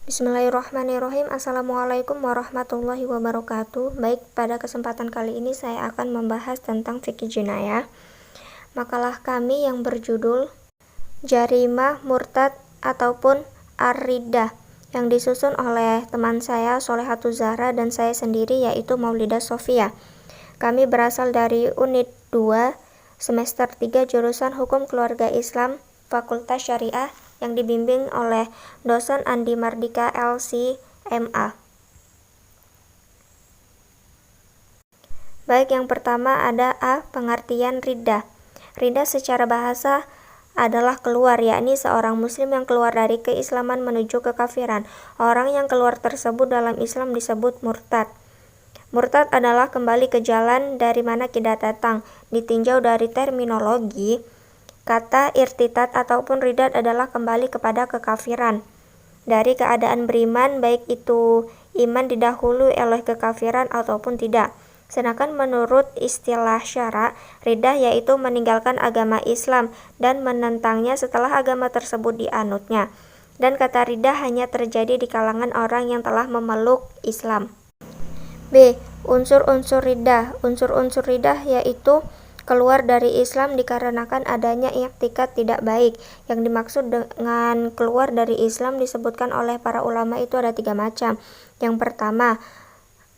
Bismillahirrahmanirrahim. Assalamualaikum warahmatullahi wabarakatuh. Baik, pada kesempatan kali ini saya akan membahas tentang fikih jinayah. Makalah kami yang berjudul Jarimah Murtad ataupun Ar-Riddah yang disusun oleh teman saya Solehatuz Zahra dan saya sendiri yaitu Maulidah Sofia. Kami berasal dari Unit 2 semester 3 jurusan Hukum Keluarga Islam Fakultas Syariah yang dibimbing oleh dosen Andi Mardika LC.MA. Baik, yang pertama ada A. Pengertian riddah. Riddah secara bahasa adalah keluar, yakni seorang muslim yang keluar dari keislaman menuju kekafiran. Orang yang keluar tersebut dalam Islam disebut murtad. Murtad adalah kembali ke jalan dari mana kita datang. Ditinjau dari terminologi, kata irtitad ataupun riddat adalah kembali kepada kekafiran dari keadaan beriman, baik itu iman didahului oleh kekafiran ataupun tidak. Sedangkan menurut istilah syara, riddah yaitu meninggalkan agama Islam dan menentangnya setelah agama tersebut dianutnya. Dan kata riddah hanya terjadi di kalangan orang yang telah memeluk Islam. B. Unsur-unsur riddah. Unsur-unsur riddah yaitu keluar dari Islam dikarenakan adanya i'tikad tidak baik. Yang dimaksud dengan keluar dari Islam disebutkan oleh para ulama itu ada 3 macam. Yang pertama,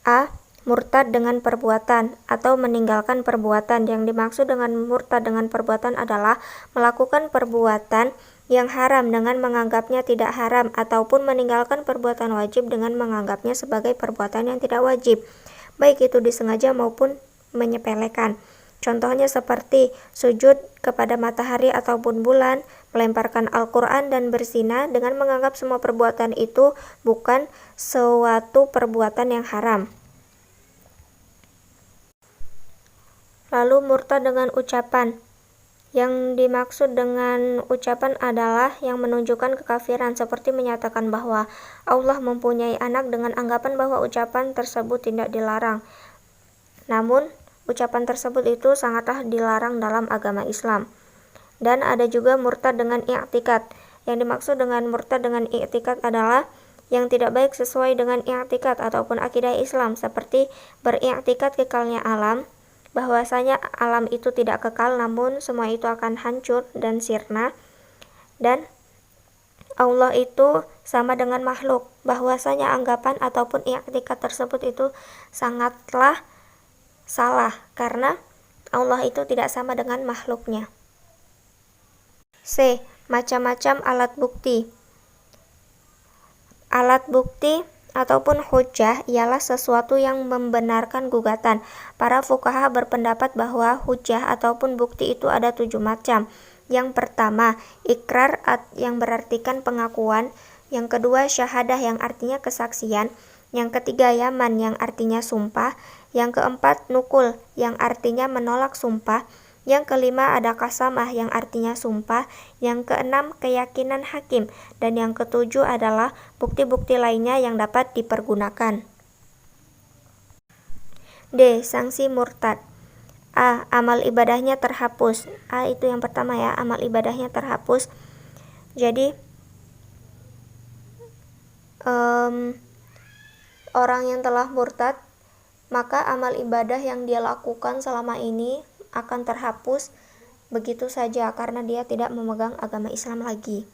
A. Murtad dengan perbuatan atau meninggalkan perbuatan. Yang dimaksud dengan murtad dengan perbuatan adalah melakukan perbuatan yang haram dengan menganggapnya tidak haram, ataupun meninggalkan perbuatan wajib dengan menganggapnya sebagai perbuatan yang tidak wajib, baik itu disengaja maupun menyepelekan. Contohnya seperti sujud kepada matahari ataupun bulan, melemparkan Al-Quran, dan berzina dengan menganggap semua perbuatan itu bukan suatu perbuatan yang haram. Lalu murtad dengan ucapan. Yang dimaksud dengan ucapan adalah yang menunjukkan kekafiran, seperti menyatakan bahwa Allah mempunyai anak dengan anggapan bahwa ucapan tersebut tidak dilarang. Namun, ucapan tersebut itu sangatlah dilarang dalam agama Islam. Dan ada juga murtad dengan i'tikad. Yang dimaksud dengan murtad dengan i'tikad adalah yang tidak baik sesuai dengan i'tikad ataupun akidah Islam, seperti beriktikad kekalnya alam, bahwasanya alam itu tidak kekal namun semua itu akan hancur dan sirna, dan Allah itu sama dengan makhluk, bahwasanya anggapan ataupun i'tikad tersebut itu sangatlah salah karena Allah itu tidak sama dengan makhluknya. C. Macam-macam alat bukti. Alat bukti ataupun hujjah ialah sesuatu yang membenarkan gugatan. Para fuqaha berpendapat bahwa hujjah ataupun bukti itu ada 7 macam. Yang pertama, ikrar yang berartikan pengakuan. Yang kedua, syahadah yang artinya kesaksian. Yang ketiga, yaman yang artinya sumpah. Yang keempat, nukul yang artinya menolak sumpah. Yang kelima ada qasamah yang artinya sumpah. Yang keenam keyakinan hakim. Dan yang ketujuh adalah bukti-bukti lainnya yang dapat dipergunakan. D. Sanksi murtad. A. Amal ibadahnya terhapus. A itu yang pertama ya, amal ibadahnya terhapus. Jadi orang yang telah murtad, maka amal ibadah yang dia lakukan selama ini akan terhapus begitu saja karena dia tidak memegang agama Islam lagi.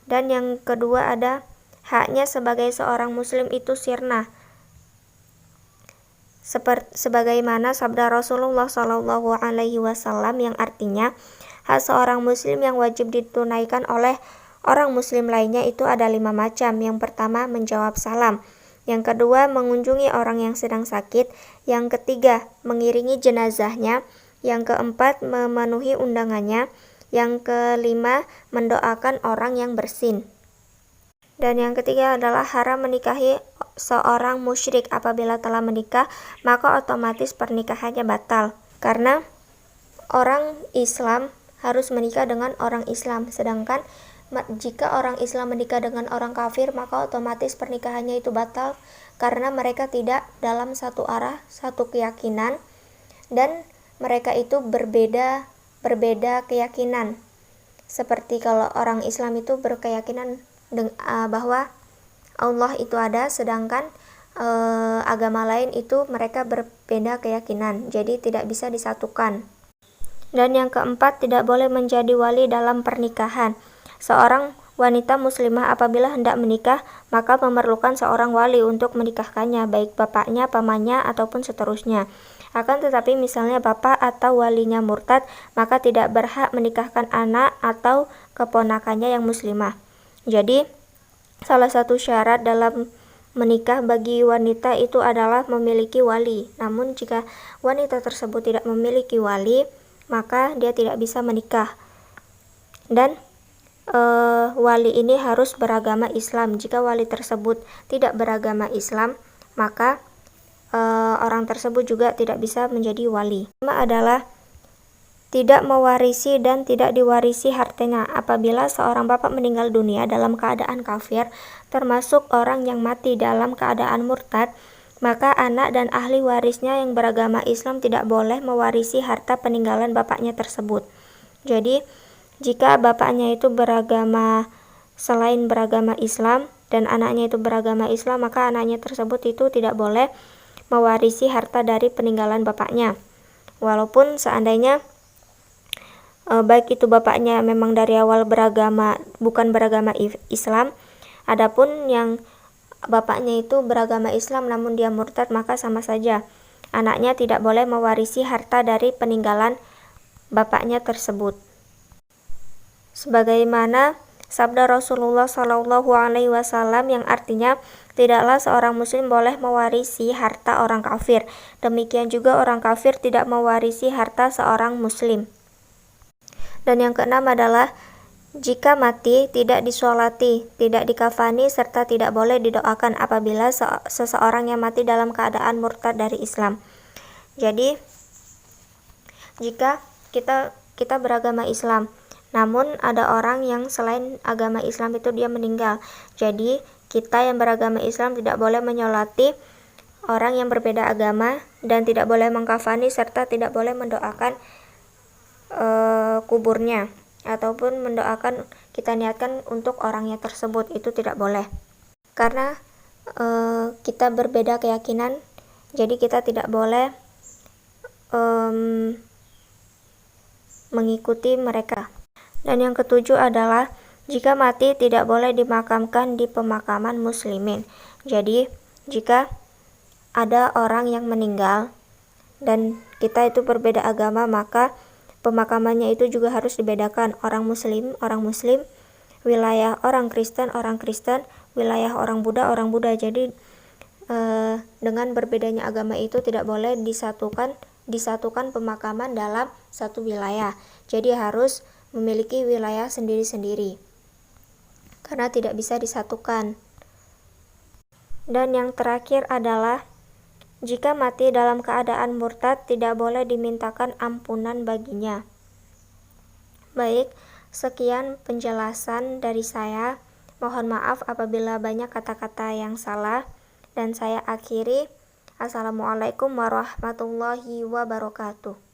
Dan yang kedua ada haknya sebagai seorang muslim itu sirna, sebagaimana sabda Rasulullah SAW yang artinya hak seorang muslim yang wajib ditunaikan oleh orang muslim lainnya itu ada 5 macam. Yang pertama, menjawab salam. Yang kedua, mengunjungi orang yang sedang sakit. Yang ketiga, mengiringi jenazahnya. Yang keempat, memenuhi undangannya. Yang kelima, mendoakan orang yang bersin. Dan yang ketiga adalah haram menikahi seorang musyrik. Apabila telah menikah, maka otomatis pernikahannya batal. Karena orang Islam harus menikah dengan orang Islam. Sedangkan jika orang Islam menikah dengan orang kafir, maka otomatis pernikahannya itu batal karena mereka tidak dalam satu arah, satu keyakinan, dan mereka itu berbeda keyakinan. Seperti kalau orang Islam itu berkeyakinan bahwa Allah itu ada, sedangkan agama lain itu mereka berbeda keyakinan, jadi tidak bisa disatukan. Dan yang keempat, tidak boleh menjadi wali dalam pernikahan. Seorang wanita muslimah apabila hendak menikah, maka memerlukan seorang wali untuk menikahkannya, baik bapaknya, pamannya, ataupun seterusnya. Akan tetapi misalnya bapak atau walinya murtad, maka tidak berhak menikahkan anak atau keponakannya yang muslimah. Jadi, salah satu syarat dalam menikah bagi wanita itu adalah memiliki wali. Namun jika wanita tersebut tidak memiliki wali, maka dia tidak bisa menikah. Dan wali ini harus beragama Islam. Jika wali tersebut tidak beragama Islam, maka orang tersebut juga tidak bisa menjadi wali. Pertama adalah tidak mewarisi dan tidak diwarisi hartanya. Apabila seorang bapak meninggal dunia dalam keadaan kafir, termasuk orang yang mati dalam keadaan murtad, maka anak dan ahli warisnya yang beragama Islam tidak boleh mewarisi harta peninggalan bapaknya tersebut. Jadi, jika bapaknya itu selain beragama Islam dan anaknya itu beragama Islam, maka anaknya tersebut itu tidak boleh mewarisi harta dari peninggalan bapaknya. Walaupun seandainya baik itu bapaknya memang dari awal bukan beragama Islam, adapun yang bapaknya itu beragama Islam namun dia murtad, maka sama saja anaknya tidak boleh mewarisi harta dari peninggalan bapaknya tersebut. Sebagaimana sabda Rasulullah SAW yang artinya tidaklah seorang muslim boleh mewarisi harta orang kafir. Demikian juga orang kafir tidak mewarisi harta seorang muslim. Dan yang keenam adalah jika mati tidak disolati, tidak dikafani, serta tidak boleh didoakan apabila seseorang yang mati dalam keadaan murtad dari Islam. Jadi, jika kita beragama Islam, namun ada orang yang selain agama Islam itu dia meninggal. Jadi, kita yang beragama Islam tidak boleh menyolati orang yang berbeda agama dan tidak boleh mengkafani serta tidak boleh mendoakan kuburnya ataupun mendoakan, kita niatkan untuk orangnya tersebut, itu tidak boleh karena kita berbeda keyakinan, jadi kita tidak boleh mengikuti mereka. Dan yang ketujuh adalah jika mati tidak boleh dimakamkan di pemakaman muslimin. Jadi jika ada orang yang meninggal dan kita itu berbeda agama, maka pemakamannya itu juga harus dibedakan. Orang muslim, wilayah orang Kristen, wilayah orang Buddha. Jadi dengan berbedanya agama itu tidak boleh disatukan pemakaman dalam satu wilayah. Jadi harus memiliki wilayah sendiri-sendiri karena tidak bisa disatukan. Dan yang terakhir adalah jika mati dalam keadaan murtad, tidak boleh dimintakan ampunan baginya. Baik, sekian penjelasan dari saya. Mohon maaf apabila banyak kata-kata yang salah. Dan saya akhiri. Assalamualaikum warahmatullahi wabarakatuh.